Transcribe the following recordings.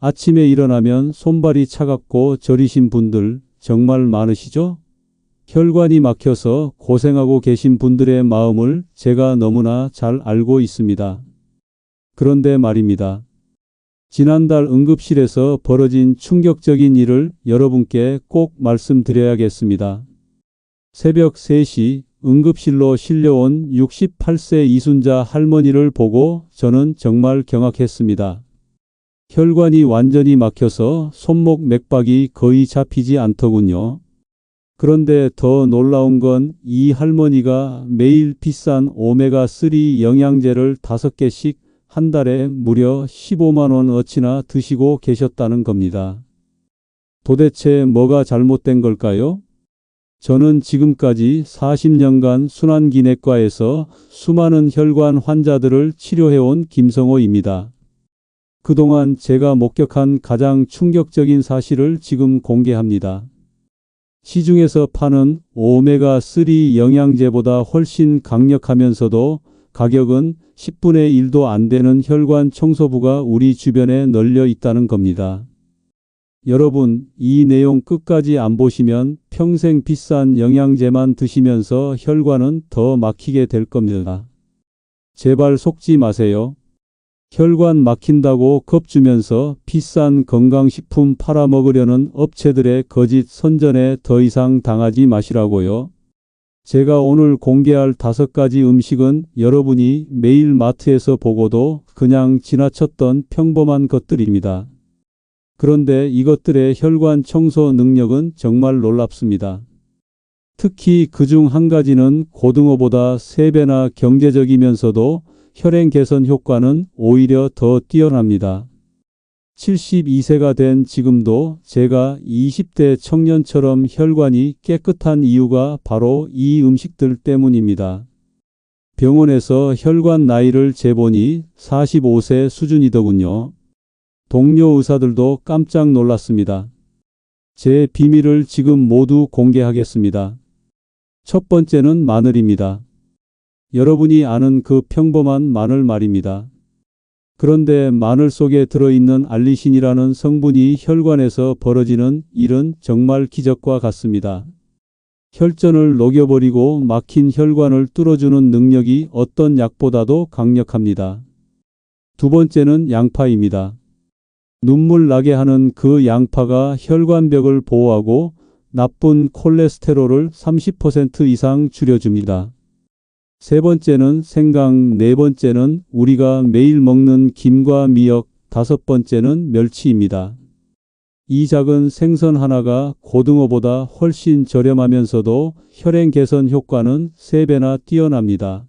아침에 일어나면 손발이 차갑고 저리신 분들 정말 많으시죠? 혈관이 막혀서 고생하고 계신 분들의 마음을 제가 너무나 잘 알고 있습니다. 그런데 말입니다. 지난달 응급실에서 벌어진 충격적인 일을 여러분께 꼭 말씀드려야겠습니다. 새벽 3시 응급실로 실려온 68세 이순자 할머니를 보고 저는 정말 경악했습니다. 혈관이 완전히 막혀서 손목 맥박이 거의 잡히지 않더군요. 그런데 더 놀라운 건 이 할머니가 매일 비싼 오메가3 영양제를 5개씩 한 달에 무려 15만 원어치나 드시고 계셨다는 겁니다. 도대체 뭐가 잘못된 걸까요? 저는 지금까지 40년간 순환기내과에서 수많은 혈관 환자들을 치료해온 김성호입니다. 그동안 제가 목격한 가장 충격적인 사실을 지금 공개합니다. 시중에서 파는 오메가3 영양제보다 훨씬 강력하면서도 가격은 10분의 1도 안 되는 혈관 청소부가 우리 주변에 널려 있다는 겁니다. 여러분, 이 내용 끝까지 안 보시면 평생 비싼 영양제만 드시면서 혈관은 더 막히게 될 겁니다. 제발 속지 마세요. 혈관 막힌다고 겁주면서 비싼 건강식품 팔아먹으려는 업체들의 거짓 선전에 더 이상 당하지 마시라고요. 제가 오늘 공개할 5가지 음식은 여러분이 매일 마트에서 보고도 그냥 지나쳤던 평범한 것들입니다. 그런데 이것들의 혈관 청소 능력은 정말 놀랍습니다. 특히 그중 한 가지는 고등어보다 3배나 경제적이면서도 혈행 개선 효과는 오히려 더 뛰어납니다. 72세가 된 지금도 제가 20대 청년처럼 혈관이 깨끗한 이유가 바로 이 음식들 때문입니다. 병원에서 혈관 나이를 재보니 45세 수준이더군요. 동료 의사들도 깜짝 놀랐습니다. 제 비밀을 지금 모두 공개하겠습니다. 첫 번째는 마늘입니다. 여러분이 아는 그 평범한 마늘 말입니다. 그런데 마늘 속에 들어있는 알리신이라는 성분이 혈관에서 벌어지는 일은 정말 기적과 같습니다. 혈전을 녹여버리고 막힌 혈관을 뚫어주는 능력이 어떤 약보다도 강력합니다. 두 번째는 양파입니다. 눈물 나게 하는 그 양파가 혈관벽을 보호하고 나쁜 콜레스테롤을 30% 이상 줄여줍니다. 세 번째는 생강, 네 번째는 우리가 매일 먹는 김과 미역, 5번째는 멸치입니다. 이 작은 생선 하나가 고등어보다 훨씬 저렴하면서도 혈행 개선 효과는 3배나 뛰어납니다.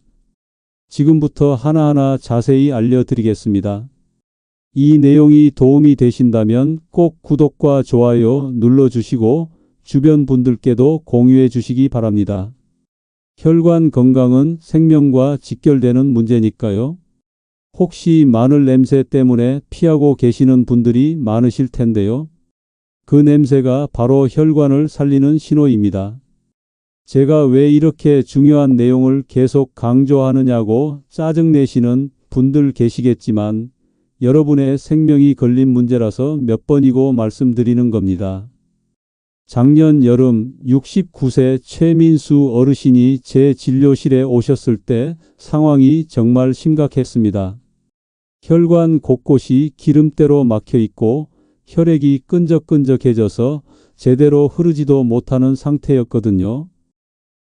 지금부터 하나하나 자세히 알려드리겠습니다. 이 내용이 도움이 되신다면 꼭 구독과 좋아요 눌러주시고 주변 분들께도 공유해 주시기 바랍니다. 혈관 건강은 생명과 직결되는 문제니까요. 혹시 마늘 냄새 때문에 피하고 계시는 분들이 많으실 텐데요. 그 냄새가 바로 혈관을 살리는 신호입니다. 제가 왜 이렇게 중요한 내용을 계속 강조하느냐고 짜증내시는 분들 계시겠지만 여러분의 생명이 걸린 문제라서 몇 번이고 말씀드리는 겁니다. 작년 여름 69세 최민수 어르신이 제 진료실에 오셨을 때 상황이 정말 심각했습니다. 혈관 곳곳이 기름때로 막혀 있고 혈액이 끈적끈적해져서 제대로 흐르지도 못하는 상태였거든요.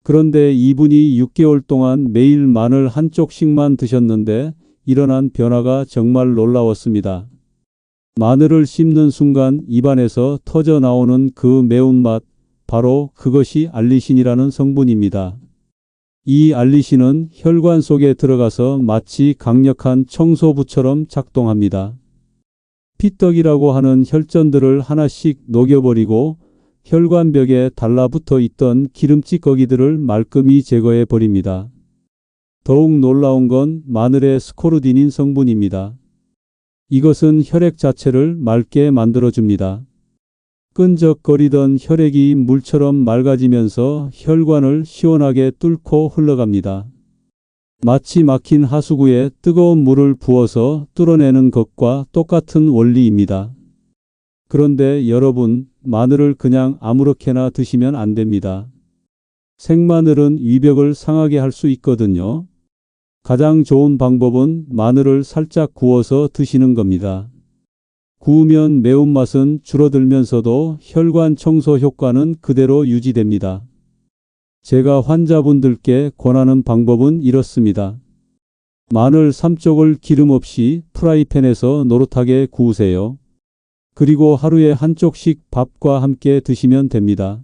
그런데 이분이 6개월 동안 매일 마늘 한 쪽씩만 드셨는데 일어난 변화가 정말 놀라웠습니다. 마늘을 씹는 순간 입안에서 터져 나오는 그 매운맛, 바로 그것이 알리신이라는 성분입니다. 이 알리신은 혈관 속에 들어가서 마치 강력한 청소부처럼 작동합니다. 피떡이라고 하는 혈전들을 하나씩 녹여버리고 혈관벽에 달라붙어 있던 기름찌꺼기들을 말끔히 제거해 버립니다. 더욱 놀라운 건 마늘의 스코르디닌 성분입니다. 이것은 혈액 자체를 맑게 만들어줍니다. 끈적거리던 혈액이 물처럼 맑아지면서 혈관을 시원하게 뚫고 흘러갑니다. 마치 막힌 하수구에 뜨거운 물을 부어서 뚫어내는 것과 똑같은 원리입니다. 그런데 여러분, 마늘을 그냥 아무렇게나 드시면 안 됩니다. 생마늘은 위벽을 상하게 할 수 있거든요. 가장 좋은 방법은 마늘을 살짝 구워서 드시는 겁니다. 구우면 매운맛은 줄어들면서도 혈관 청소 효과는 그대로 유지됩니다. 제가 환자분들께 권하는 방법은 이렇습니다. 마늘 3쪽을 기름 없이 프라이팬에서 노릇하게 구우세요. 그리고 하루에 한쪽씩 밥과 함께 드시면 됩니다.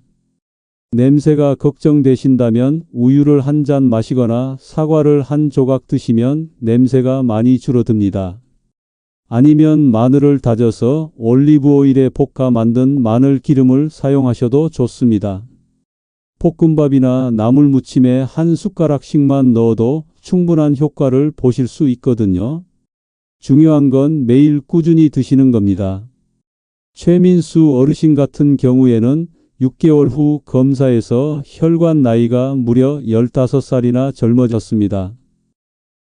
냄새가 걱정되신다면 우유를 한 잔 마시거나 사과를 한 조각 드시면 냄새가 많이 줄어듭니다. 아니면 마늘을 다져서 올리브 오일에 볶아 만든 마늘 기름을 사용하셔도 좋습니다. 볶음밥이나 나물 무침에 한 숟가락씩만 넣어도 충분한 효과를 보실 수 있거든요. 중요한 건 매일 꾸준히 드시는 겁니다. 최민수 어르신 같은 경우에는 6개월 후 검사에서 혈관 나이가 무려 15살이나 젊어졌습니다.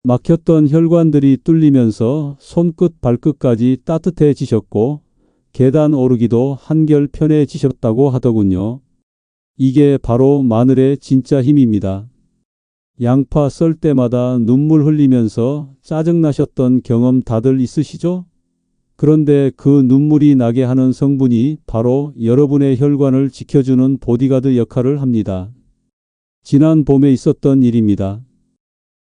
막혔던 혈관들이 뚫리면서 손끝 발끝까지 따뜻해지셨고 계단 오르기도 한결 편해지셨다고 하더군요. 이게 바로 마늘의 진짜 힘입니다. 양파 썰 때마다 눈물 흘리면서 짜증나셨던 경험 다들 있으시죠? 그런데 그 눈물이 나게 하는 성분이 바로 여러분의 혈관을 지켜주는 보디가드 역할을 합니다. 지난 봄에 있었던 일입니다.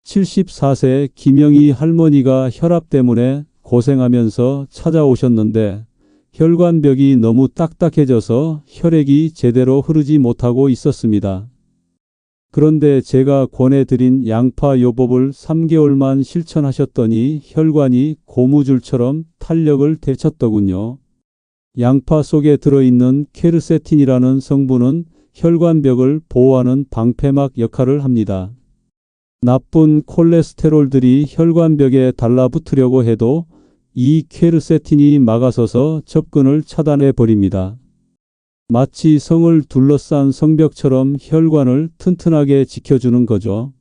74세 김영희 할머니가 혈압 때문에 고생하면서 찾아오셨는데 혈관벽이 너무 딱딱해져서 혈액이 제대로 흐르지 못하고 있었습니다. 그런데 제가 권해드린 양파 요법을 3개월만 실천하셨더니 혈관이 고무줄처럼 탄력을 되찾더군요. 양파 속에 들어있는 퀘르세틴이라는 성분은 혈관벽을 보호하는 방패막 역할을 합니다. 나쁜 콜레스테롤들이 혈관벽에 달라붙으려고 해도 이 퀘르세틴이 막아서서 접근을 차단해 버립니다. 마치 성을 둘러싼 성벽처럼 혈관을 튼튼하게 지켜주는 거죠.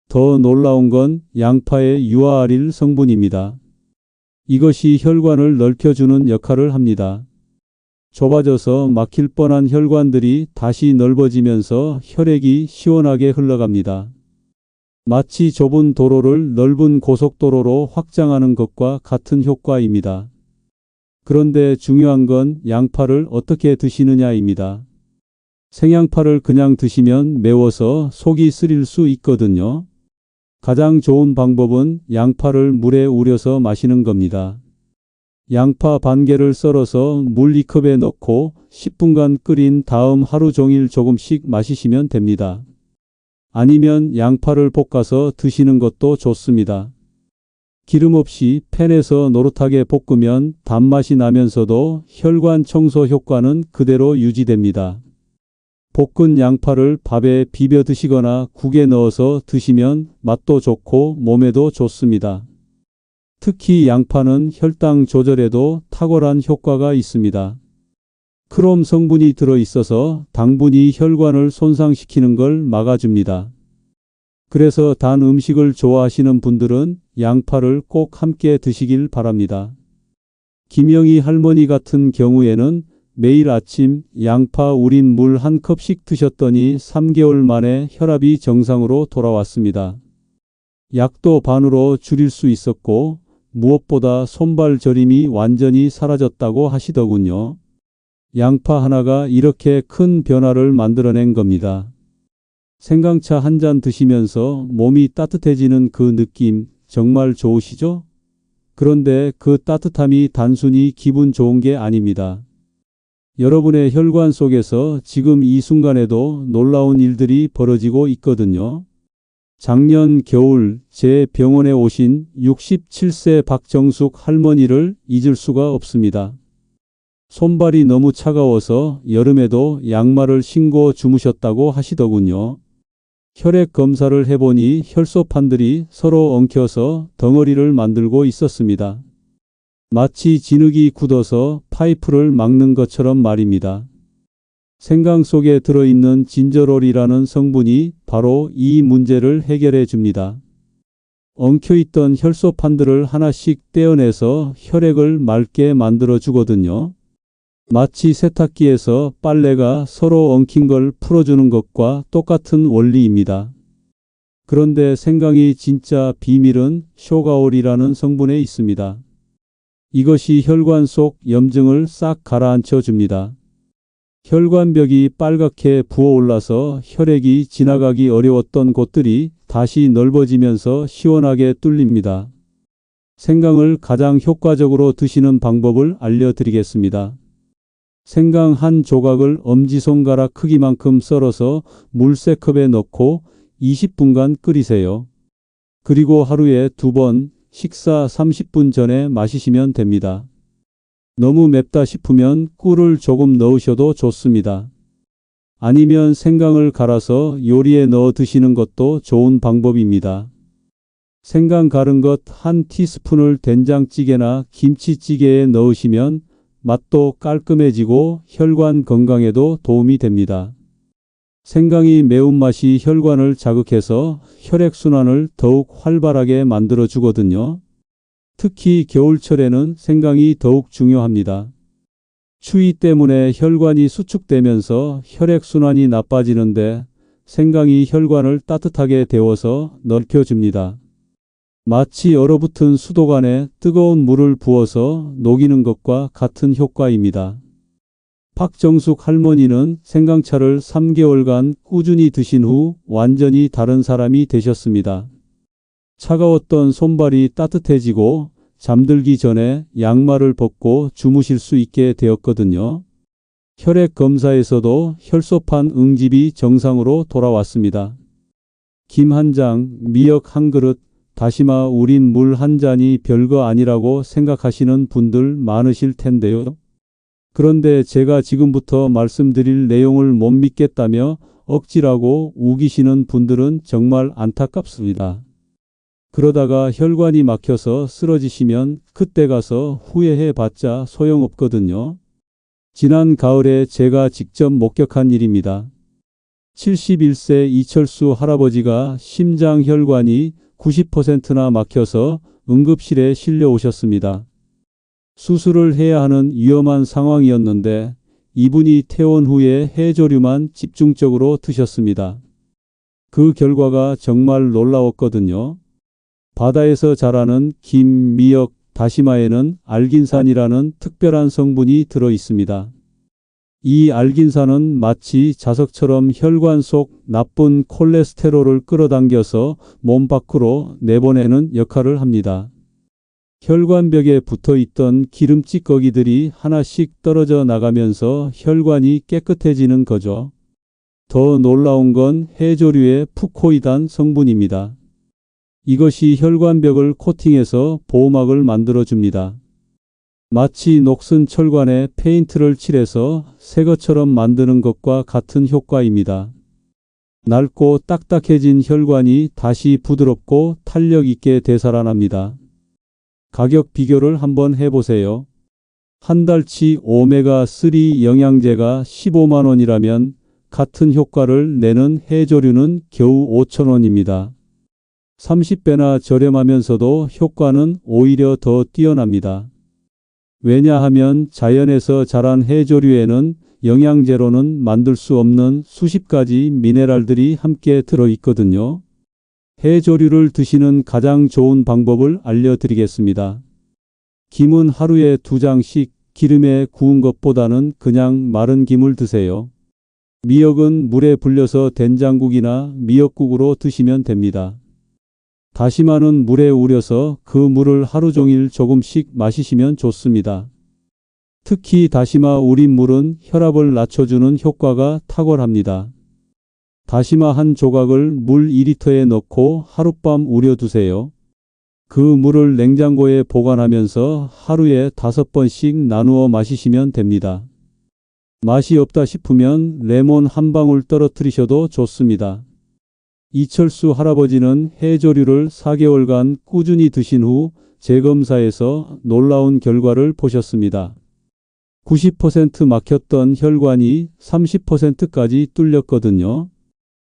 더 놀라운 건 양파의 유아아릴 성분입니다. 이것이 혈관을 넓혀주는 역할을 합니다. 좁아져서 막힐 뻔한 혈관들이 다시 넓어지면서 혈액이 시원하게 흘러갑니다. 마치 좁은 도로를 넓은 고속도로로 확장하는 것과 같은 효과입니다. 그런데 중요한 건 양파를 어떻게 드시느냐입니다. 생양파를 그냥 드시면 매워서 속이 쓰릴 수 있거든요. 가장 좋은 방법은 양파를 물에 우려서 마시는 겁니다. 양파 반 개를 썰어서 물 2컵에 넣고 10분간 끓인 다음 하루 종일 조금씩 마시시면 됩니다. 아니면 양파를 볶아서 드시는 것도 좋습니다. 기름 없이 팬에서 노릇하게 볶으면 단맛이 나면서도 혈관 청소 효과는 그대로 유지됩니다. 볶은 양파를 밥에 비벼 드시거나 국에 넣어서 드시면 맛도 좋고 몸에도 좋습니다. 특히 양파는 혈당 조절에도 탁월한 효과가 있습니다. 크롬 성분이 들어있어서 당분이 혈관을 손상시키는 걸 막아줍니다. 그래서 단 음식을 좋아하시는 분들은 양파를 꼭 함께 드시길 바랍니다. 김영희 할머니 같은 경우에는 매일 아침 양파 우린 물 1컵씩 드셨더니 3개월 만에 혈압이 정상으로 돌아왔습니다. 약도 반으로 줄일 수 있었고 무엇보다 손발 저림이 완전히 사라졌다고 하시더군요. 양파 하나가 이렇게 큰 변화를 만들어낸 겁니다. 생강차 한 잔 드시면서 몸이 따뜻해지는 그 느낌 정말 좋으시죠? 그런데 그 따뜻함이 단순히 기분 좋은 게 아닙니다. 여러분의 혈관 속에서 지금 이 순간에도 놀라운 일들이 벌어지고 있거든요. 작년 겨울 제 병원에 오신 67세 박정숙 할머니를 잊을 수가 없습니다. 손발이 너무 차가워서 여름에도 양말을 신고 주무셨다고 하시더군요. 혈액 검사를 해보니 혈소판들이 서로 엉켜서 덩어리를 만들고 있었습니다. 마치 진흙이 굳어서 파이프를 막는 것처럼 말입니다. 생강 속에 들어있는 진저롤이라는 성분이 바로 이 문제를 해결해 줍니다. 엉켜있던 혈소판들을 하나씩 떼어내서 혈액을 맑게 만들어 주거든요. 마치 세탁기에서 빨래가 서로 엉킨 걸 풀어주는 것과 똑같은 원리입니다. 그런데 생강의 진짜 비밀은 쇼가올이라는 성분에 있습니다. 이것이 혈관 속 염증을 싹 가라앉혀 줍니다. 혈관벽이 빨갛게 부어올라서 혈액이 지나가기 어려웠던 곳들이 다시 넓어지면서 시원하게 뚫립니다. 생강을 가장 효과적으로 드시는 방법을 알려드리겠습니다. 생강 한 조각을 엄지손가락 크기만큼 썰어서 물세컵에 넣고 20분간 끓이세요. 그리고 하루에 2번, 식사 30분 전에 마시시면 됩니다. 너무 맵다 싶으면 꿀을 조금 넣으셔도 좋습니다. 아니면 생강을 갈아서 요리에 넣어 드시는 것도 좋은 방법입니다. 생강 갈은 것 한 티스푼을 된장찌개나 김치찌개에 넣으시면 맛도 깔끔해지고 혈관 건강에도 도움이 됩니다. 생강이 매운맛이 혈관을 자극해서 혈액순환을 더욱 활발하게 만들어 주거든요. 특히 겨울철에는 생강이 더욱 중요합니다. 추위 때문에 혈관이 수축되면서 혈액순환이 나빠지는데 생강이 혈관을 따뜻하게 데워서 넓혀줍니다. 마치 얼어붙은 수도관에 뜨거운 물을 부어서 녹이는 것과 같은 효과입니다. 박정숙 할머니는 생강차를 3개월간 꾸준히 드신 후 완전히 다른 사람이 되셨습니다. 차가웠던 손발이 따뜻해지고 잠들기 전에 양말을 벗고 주무실 수 있게 되었거든요. 혈액 검사에서도 혈소판 응집이 정상으로 돌아왔습니다. 김 한 장, 미역 한 그릇, 다시마 우린 물 한 잔이 별거 아니라고 생각하시는 분들 많으실 텐데요. 그런데 제가 지금부터 말씀드릴 내용을 못 믿겠다며 억지라고 우기시는 분들은 정말 안타깝습니다. 그러다가 혈관이 막혀서 쓰러지시면 그때 가서 후회해 봤자 소용없거든요. 지난 가을에 제가 직접 목격한 일입니다. 71세 이철수 할아버지가 심장혈관이 90%나 막혀서 응급실에 실려 오셨습니다. 수술을 해야 하는 위험한 상황이었는데 이분이 퇴원 후에 해조류만 집중적으로 드셨습니다. 그 결과가 정말 놀라웠거든요. 바다에서 자라는 김, 미역, 다시마에는 알긴산이라는 특별한 성분이 들어 있습니다. 이 알긴산은 마치 자석처럼 혈관 속 나쁜 콜레스테롤을 끌어당겨서 몸 밖으로 내보내는 역할을 합니다. 혈관벽에 붙어 있던 기름 찌꺼기들이 하나씩 떨어져 나가면서 혈관이 깨끗해지는 거죠. 더 놀라운 건 해조류의 푸코이단 성분입니다. 이것이 혈관벽을 코팅해서 보호막을 만들어줍니다. 마치 녹슨 철관에 페인트를 칠해서 새 것처럼 만드는 것과 같은 효과입니다. 낡고 딱딱해진 혈관이 다시 부드럽고 탄력 있게 되살아납니다. 가격 비교를 한번 해보세요. 한 달치 오메가3 영양제가 15만 원이라면 같은 효과를 내는 해조류는 겨우 5천 원입니다. 30배나 저렴하면서도 효과는 오히려 더 뛰어납니다. 왜냐하면 자연에서 자란 해조류에는 영양제로는 만들 수 없는 수십 가지 미네랄들이 함께 들어있거든요. 해조류를 드시는 가장 좋은 방법을 알려드리겠습니다. 김은 하루에 2장씩 기름에 구운 것보다는 그냥 마른 김을 드세요. 미역은 물에 불려서 된장국이나 미역국으로 드시면 됩니다. 다시마는 물에 우려서 그 물을 하루 종일 조금씩 마시시면 좋습니다. 특히 다시마 우린 물은 혈압을 낮춰주는 효과가 탁월합니다. 다시마 한 조각을 물 2리터에 넣고 하룻밤 우려두세요. 그 물을 냉장고에 보관하면서 하루에 5번씩 나누어 마시시면 됩니다. 맛이 없다 싶으면 레몬 한 방울 떨어뜨리셔도 좋습니다. 이철수 할아버지는 해조류를 4개월간 꾸준히 드신 후 재검사에서 놀라운 결과를 보셨습니다. 90% 막혔던 혈관이 30%까지 뚫렸거든요.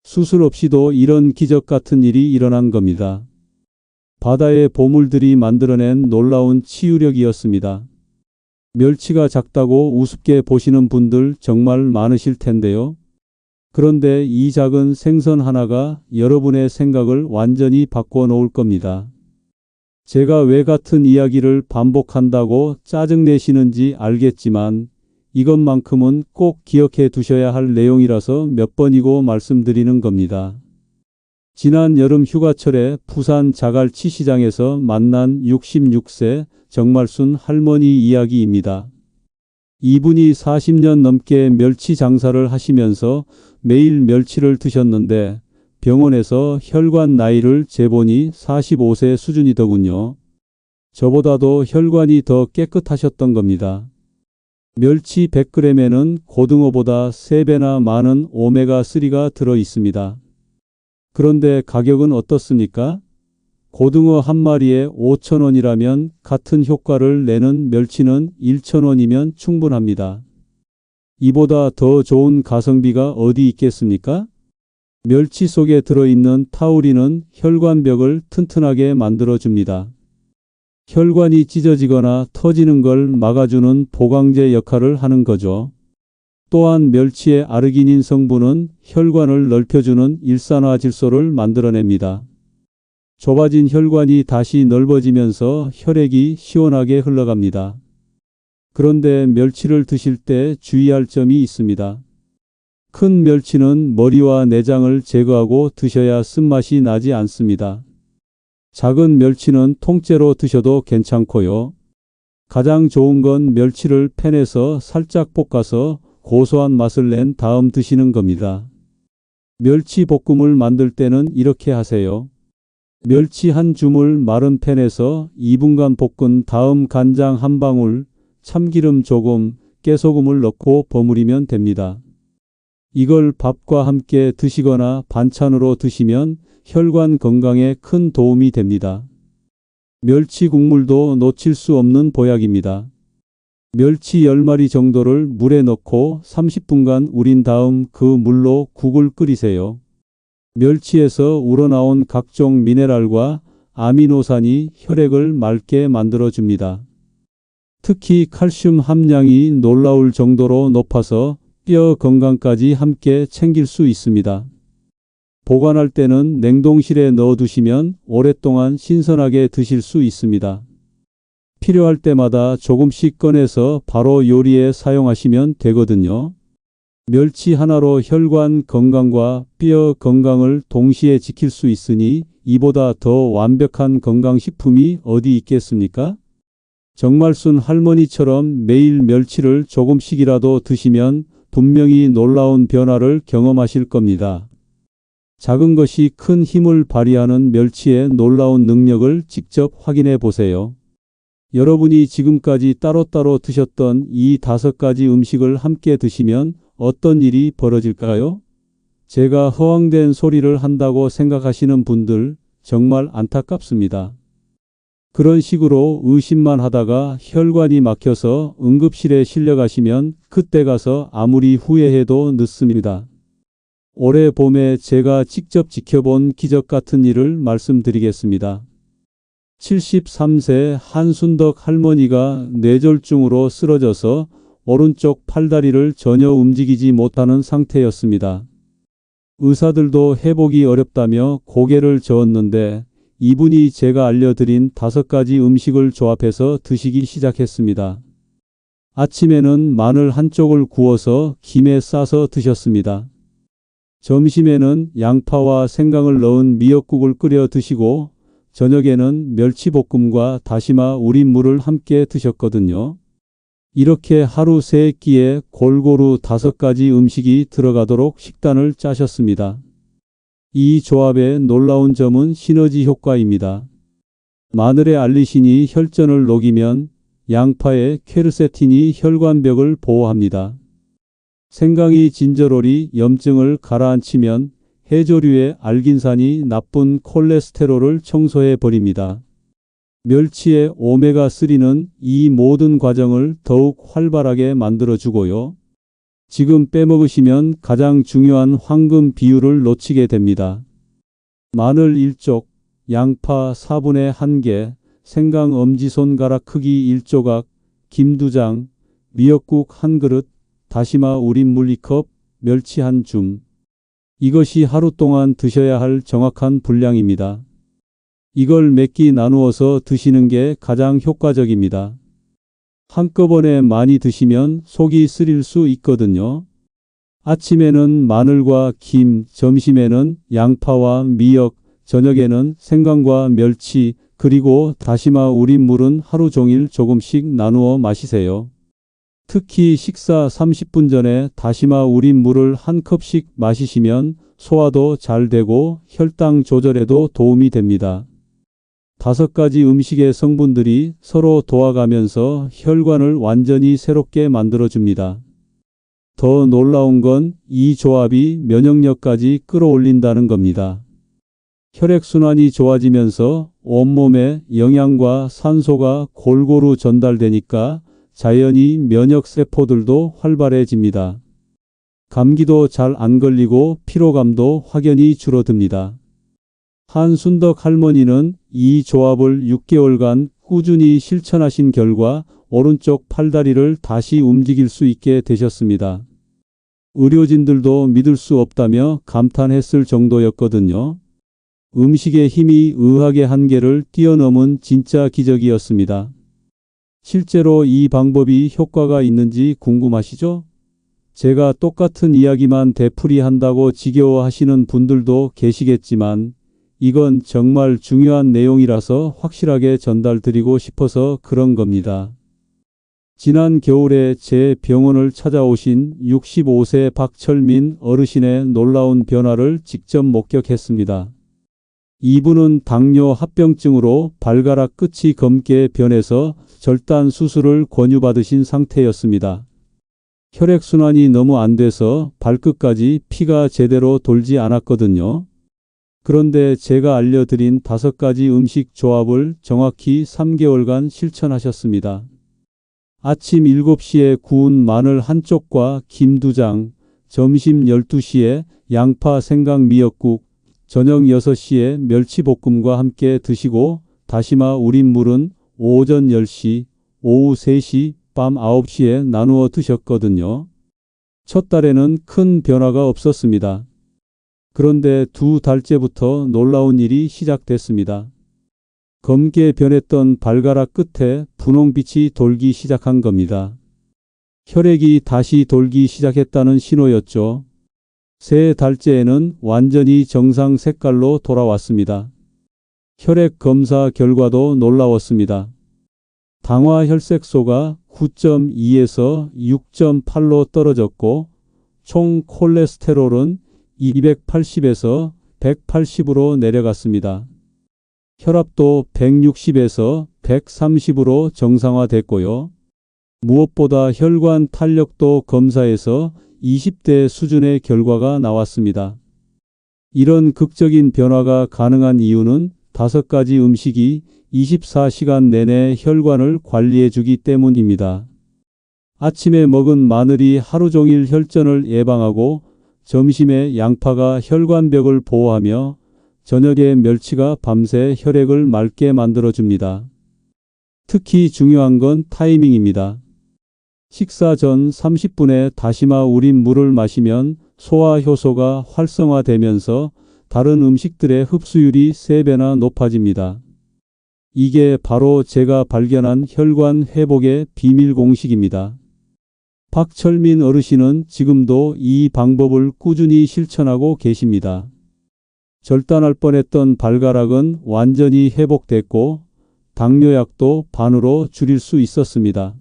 수술 없이도 이런 기적 같은 일이 일어난 겁니다. 바다의 보물들이 만들어낸 놀라운 치유력이었습니다. 멸치가 작다고 우습게 보시는 분들 정말 많으실 텐데요. 그런데 이 작은 생선 하나가 여러분의 생각을 완전히 바꿔 놓을 겁니다. 제가 왜 같은 이야기를 반복한다고 짜증내시는지 알겠지만 이것만큼은 꼭 기억해 두셔야 할 내용이라서 몇 번이고 말씀드리는 겁니다. 지난 여름 휴가철에 부산 자갈치 시장에서 만난 66세 정말순 할머니 이야기입니다. 이분이 40년 넘게 멸치 장사를 하시면서 매일 멸치를 드셨는데 병원에서 혈관 나이를 재보니 45세 수준이더군요. 저보다도 혈관이 더 깨끗하셨던 겁니다. 멸치 100g에는 고등어보다 3배나 많은 오메가3가 들어 있습니다. 그런데 가격은 어떻습니까? 고등어 한 마리에 5,000원이라면 같은 효과를 내는 멸치는 1,000원이면 충분합니다. 이보다 더 좋은 가성비가 어디 있겠습니까? 멸치 속에 들어있는 타우린은 혈관벽을 튼튼하게 만들어줍니다. 혈관이 찢어지거나 터지는 걸 막아주는 보강제 역할을 하는 거죠. 또한 멸치의 아르기닌 성분은 혈관을 넓혀주는 일산화 질소를 만들어냅니다. 좁아진 혈관이 다시 넓어지면서 혈액이 시원하게 흘러갑니다. 그런데 멸치를 드실 때 주의할 점이 있습니다. 큰 멸치는 머리와 내장을 제거하고 드셔야 쓴맛이 나지 않습니다. 작은 멸치는 통째로 드셔도 괜찮고요. 가장 좋은 건 멸치를 팬에서 살짝 볶아서 고소한 맛을 낸 다음 드시는 겁니다. 멸치 볶음을 만들 때는 이렇게 하세요. 멸치 한 줌을 마른 팬에서 2분간 볶은 다음 간장 한 방울, 참기름 조금, 깨소금을 넣고 버무리면 됩니다. 이걸 밥과 함께 드시거나 반찬으로 드시면 혈관 건강에 큰 도움이 됩니다. 멸치 국물도 놓칠 수 없는 보약입니다. 멸치 10마리 정도를 물에 넣고 30분간 우린 다음 그 물로 국을 끓이세요. 멸치에서 우러나온 각종 미네랄과 아미노산이 혈액을 맑게 만들어줍니다. 특히 칼슘 함량이 놀라울 정도로 높아서 뼈 건강까지 함께 챙길 수 있습니다. 보관할 때는 냉동실에 넣어두시면 오랫동안 신선하게 드실 수 있습니다. 필요할 때마다 조금씩 꺼내서 바로 요리에 사용하시면 되거든요. 멸치 하나로 혈관 건강과 뼈 건강을 동시에 지킬 수 있으니 이보다 더 완벽한 건강식품이 어디 있겠습니까? 정말순 할머니처럼 매일 멸치를 조금씩이라도 드시면 분명히 놀라운 변화를 경험하실 겁니다. 작은 것이 큰 힘을 발휘하는 멸치의 놀라운 능력을 직접 확인해 보세요. 여러분이 지금까지 따로따로 드셨던 이 5가지 음식을 함께 드시면 어떤 일이 벌어질까요? 제가 허황된 소리를 한다고 생각하시는 분들 정말 안타깝습니다. 그런 식으로 의심만 하다가 혈관이 막혀서 응급실에 실려가시면 그때 가서 아무리 후회해도 늦습니다. 올해 봄에 제가 직접 지켜본 기적 같은 일을 말씀드리겠습니다. 73세 한순덕 할머니가 뇌졸중으로 쓰러져서 오른쪽 팔다리를 전혀 움직이지 못하는 상태였습니다. 의사들도 회복이 어렵다며 고개를 저었는데 이분이 제가 알려드린 5가지 음식을 조합해서 드시기 시작했습니다. 아침에는 마늘 한쪽을 구워서 김에 싸서 드셨습니다. 점심에는 양파와 생강을 넣은 미역국을 끓여 드시고 저녁에는 멸치볶음과 다시마 우린 물을 함께 드셨거든요. 이렇게 하루 3끼에 골고루 5가지 음식이 들어가도록 식단을 짜셨습니다. 이 조합의 놀라운 점은 시너지 효과입니다. 마늘의 알리신이 혈전을 녹이면 양파의 퀘르세틴이 혈관벽을 보호합니다. 생강이 진저롤이 염증을 가라앉히면 해조류의 알긴산이 나쁜 콜레스테롤을 청소해 버립니다. 멸치의 오메가3는 이 모든 과정을 더욱 활발하게 만들어주고요. 지금 빼먹으시면 가장 중요한 황금 비율을 놓치게 됩니다. 마늘 1쪽, 양파 1/4개, 생강 엄지손가락 크기 1조각, 김2장, 미역국 1그릇, 다시마 우린물 2컵, 멸치 1줌. 이것이 하루 동안 드셔야 할 정확한 분량입니다. 이걸 몇 끼 나누어서 드시는 게 가장 효과적입니다. 한꺼번에 많이 드시면 속이 쓰릴 수 있거든요. 아침에는 마늘과 김, 점심에는 양파와 미역, 저녁에는 생강과 멸치, 그리고 다시마 우린 물은 하루 종일 조금씩 나누어 마시세요. 특히 식사 30분 전에 다시마 우린 물을 1컵씩 마시시면 소화도 잘 되고 혈당 조절에도 도움이 됩니다. 5가지 음식의 성분들이 서로 도와가면서 혈관을 완전히 새롭게 만들어줍니다. 더 놀라운 건 이 조합이 면역력까지 끌어올린다는 겁니다. 혈액순환이 좋아지면서 온몸에 영양과 산소가 골고루 전달되니까 자연히 면역세포들도 활발해집니다. 감기도 잘 안 걸리고 피로감도 확연히 줄어듭니다. 한순덕 할머니는 이 조합을 6개월간 꾸준히 실천하신 결과 오른쪽 팔다리를 다시 움직일 수 있게 되셨습니다. 의료진들도 믿을 수 없다며 감탄했을 정도였거든요. 음식의 힘이 의학의 한계를 뛰어넘은 진짜 기적이었습니다. 실제로 이 방법이 효과가 있는지 궁금하시죠? 제가 똑같은 이야기만 되풀이한다고 지겨워하시는 분들도 계시겠지만 이건 정말 중요한 내용이라서 확실하게 전달드리고 싶어서 그런 겁니다. 지난 겨울에 제 병원을 찾아오신 65세 박철민 어르신의 놀라운 변화를 직접 목격했습니다. 이분은 당뇨 합병증으로 발가락 끝이 검게 변해서 절단 수술을 권유받으신 상태였습니다. 혈액순환이 너무 안 돼서 발끝까지 피가 제대로 돌지 않았거든요. 그런데 제가 알려드린 5가지 음식 조합을 정확히 3개월간 실천하셨습니다. 아침 7시에 구운 마늘 1쪽과 김 2장, 점심 12시에 양파 생강 미역국, 저녁 6시에 멸치볶음과 함께 드시고 다시마 우린 물은 오전 10시, 오후 3시, 밤 9시에 나누어 드셨거든요. 첫 달에는 큰 변화가 없었습니다. 그런데 2달째부터 놀라운 일이 시작됐습니다. 검게 변했던 발가락 끝에 분홍빛이 돌기 시작한 겁니다. 혈액이 다시 돌기 시작했다는 신호였죠. 3달째에는 완전히 정상 색깔로 돌아왔습니다. 혈액 검사 결과도 놀라웠습니다. 당화 혈색소가 9.2에서 6.8로 떨어졌고 총 콜레스테롤은 280에서 180으로 내려갔습니다. 혈압도 160에서 130으로 정상화됐고요. 무엇보다 혈관 탄력도 검사에서 20대 수준의 결과가 나왔습니다. 이런 극적인 변화가 가능한 이유는 5가지 음식이 24시간 내내 혈관을 관리해주기 때문입니다. 아침에 먹은 마늘이 하루 종일 혈전을 예방하고 점심에 양파가 혈관벽을 보호하며 저녁에 멸치가 밤새 혈액을 맑게 만들어줍니다. 특히 중요한 건 타이밍입니다. 식사 전 30분에 다시마 우린 물을 마시면 소화 효소가 활성화되면서 다른 음식들의 흡수율이 3배나 높아집니다. 이게 바로 제가 발견한 혈관 회복의 비밀 공식입니다. 박철민 어르신은 지금도 이 방법을 꾸준히 실천하고 계십니다. 절단할 뻔했던 발가락은 완전히 회복됐고 당뇨약도 반으로 줄일 수 있었습니다.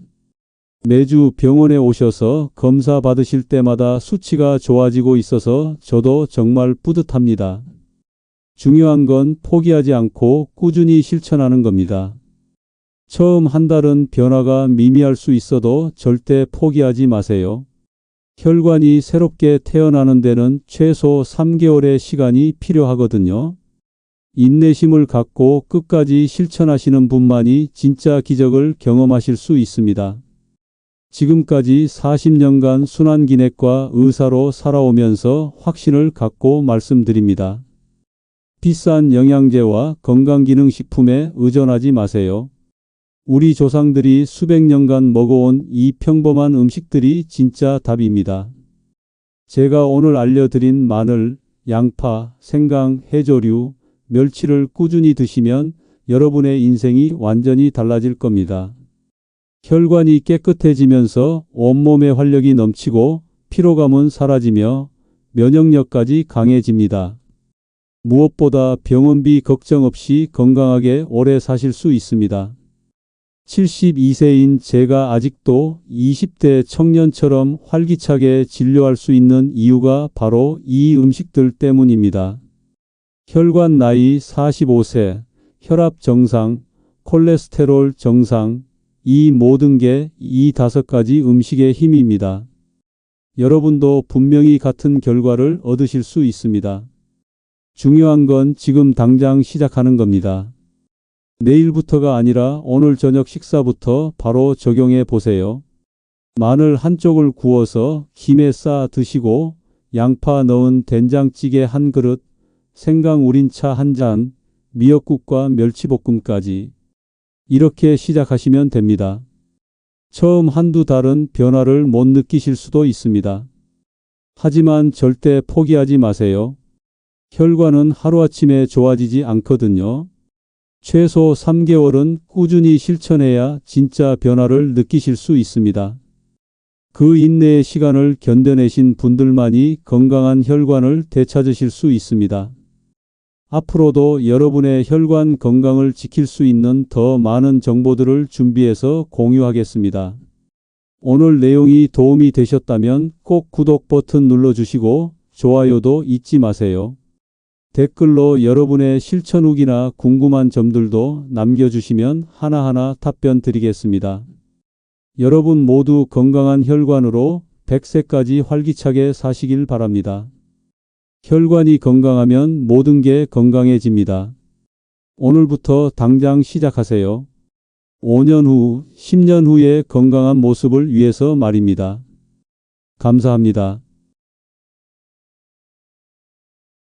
매주 병원에 오셔서 검사 받으실 때마다 수치가 좋아지고 있어서 저도 정말 뿌듯합니다. 중요한 건 포기하지 않고 꾸준히 실천하는 겁니다. 처음 한 달은 변화가 미미할 수 있어도 절대 포기하지 마세요. 혈관이 새롭게 태어나는 데는 최소 3개월의 시간이 필요하거든요. 인내심을 갖고 끝까지 실천하시는 분만이 진짜 기적을 경험하실 수 있습니다. 지금까지 40년간 순환기내과 의사로 살아오면서 확신을 갖고 말씀드립니다. 비싼 영양제와 건강기능식품에 의존하지 마세요. 우리 조상들이 수백 년간 먹어온 이 평범한 음식들이 진짜 답입니다. 제가 오늘 알려드린 마늘, 양파, 생강, 해조류, 멸치를 꾸준히 드시면 여러분의 인생이 완전히 달라질 겁니다. 혈관이 깨끗해지면서 온몸에 활력이 넘치고 피로감은 사라지며 면역력까지 강해집니다. 무엇보다 병원비 걱정 없이 건강하게 오래 사실 수 있습니다. 72세인 제가 아직도 20대 청년처럼 활기차게 진료할 수 있는 이유가 바로 이 음식들 때문입니다. 혈관 나이 45세, 혈압 정상, 콜레스테롤 정상, 이 모든 게 이 5가지 음식의 힘입니다. 여러분도 분명히 같은 결과를 얻으실 수 있습니다. 중요한 건 지금 당장 시작하는 겁니다. 내일부터가 아니라 오늘 저녁 식사부터 바로 적용해 보세요. 마늘 한쪽을 구워서 김에 싸 드시고 양파 넣은 된장찌개 한 그릇, 생강 우린 차 한 잔, 미역국과 멸치볶음까지. 이렇게 시작하시면 됩니다. 처음 한두 달은 변화를 못 느끼실 수도 있습니다. 하지만 절대 포기하지 마세요. 혈관은 하루아침에 좋아지지 않거든요. 최소 3개월은 꾸준히 실천해야 진짜 변화를 느끼실 수 있습니다. 그 인내의 시간을 견뎌내신 분들만이 건강한 혈관을 되찾으실 수 있습니다. 앞으로도 여러분의 혈관 건강을 지킬 수 있는 더 많은 정보들을 준비해서 공유하겠습니다. 오늘 내용이 도움이 되셨다면 꼭 구독 버튼 눌러주시고 좋아요도 잊지 마세요. 댓글로 여러분의 실천 후기나 궁금한 점들도 남겨주시면 하나하나 답변 드리겠습니다. 여러분 모두 건강한 혈관으로 100세까지 활기차게 사시길 바랍니다. 혈관이 건강하면 모든 게 건강해집니다. 오늘부터 당장 시작하세요. 5년 후, 10년 후의 건강한 모습을 위해서 말입니다. 감사합니다.